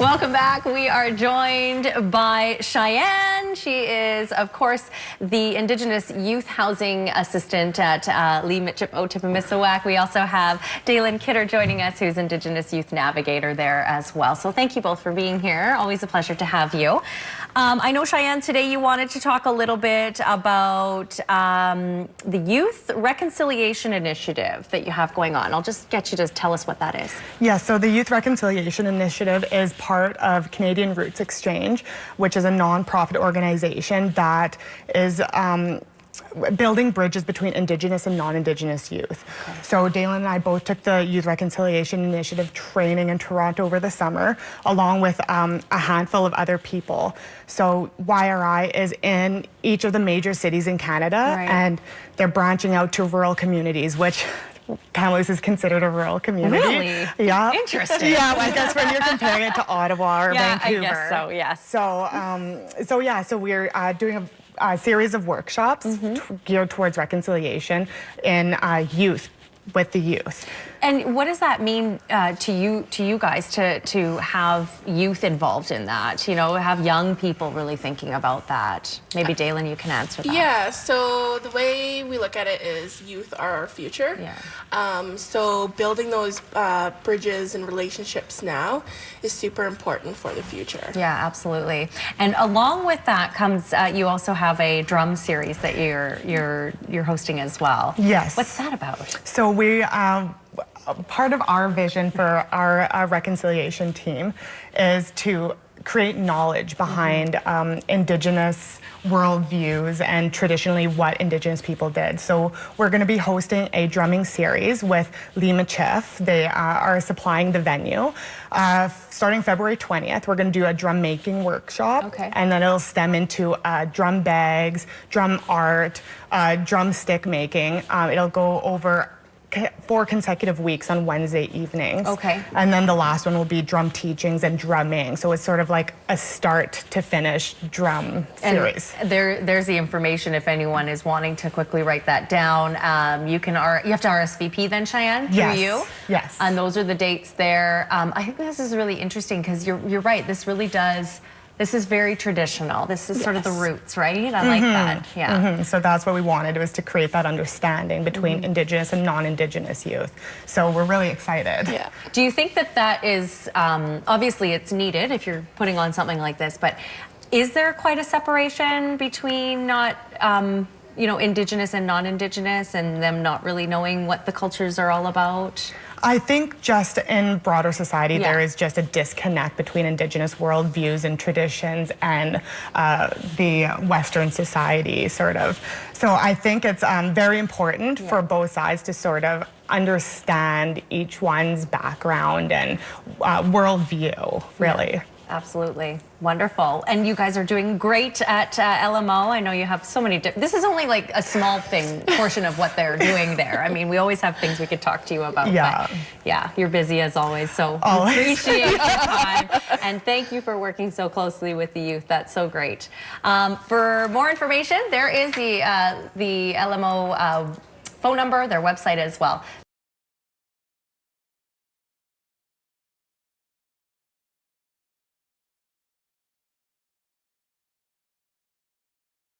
Welcome back. We are joined by Cheyenne. She is, of course, the Indigenous Youth Housing Assistant at Michif, Otipemisiwak. We also have Dalen Kidder joining us, who's Indigenous Youth Navigator there as well. So thank you both for being here. Always a pleasure to have you. I know, Cheyenne, today you wanted to talk a little bit about the Youth Reconciliation Initiative that you have going on. I'll just get you to tell us what that is. Yeah, so the Youth Reconciliation Initiative is part of Canadian Roots Exchange, which is a non-profit organization that is building bridges between Indigenous and non-Indigenous youth. Okay. So Dalen and I both took the Youth Reconciliation Initiative training in Toronto over the summer, along with a handful of other people. So YRI is in each of the major cities in Canada, right, and they're branching out to rural communities, which Kamloops is considered a rural community. Really? Yeah. Interesting. Yeah, I guess when you're comparing it to Ottawa or Vancouver. I guess so, yes. So we're doing a series of workshops geared towards reconciliation in youth, with the youth. And what does that mean to you guys to have youth involved in that? You know, have young people really thinking about that? Maybe Dalen, you can answer that. Yeah, so the way we look at it is youth are our future. Yeah. So building those bridges and relationships now is super important for the future. Yeah, absolutely. And along with that comes, you also have a drum series that you're hosting as well. Yes. What's that about? So we part of our vision for our reconciliation team is to create knowledge behind Indigenous worldviews and traditionally what Indigenous people did. So we're going to be hosting a drumming series with Michif. They are supplying the venue. Starting February 20th, we're going to do a drum making workshop. Okay. And then it'll stem into drum bags, drum art, drum stick making. It'll go over 4 consecutive weeks on Wednesday evenings. Okay. And then the last one will be drum teachings and drumming. So it's sort of like a start to finish drum series. And there's the information if anyone is wanting to quickly write that down. You have to RSVP then, Cheyenne, through you. Yes. And those are the dates there. I think this is really interesting because you're right. This really does. This is very traditional. This is sort of the roots, right? I like that. Yeah. So that's what we wanted, was to create that understanding between Indigenous and non-Indigenous youth. So we're really excited. Yeah. Do you think that is, obviously it's needed if you're putting on something like this, but is there quite a separation between not, you know, Indigenous and non-Indigenous and them not really knowing what the cultures are all about? I think just in broader society, there is just a disconnect between Indigenous worldviews and traditions and the Western society, sort of. So I think it's very important for both sides to sort of understand each one's background and worldview, really. Yeah. Absolutely. Wonderful. And you guys are doing great at LMO. I know you have so many this is only like a small portion of what they're doing there. I mean, we always have things we could talk to you about. Yeah. But yeah, you're busy as always. So appreciate your time. And thank you for working so closely with the youth. That's so great. For more information, there is the LMO phone number, their website as well.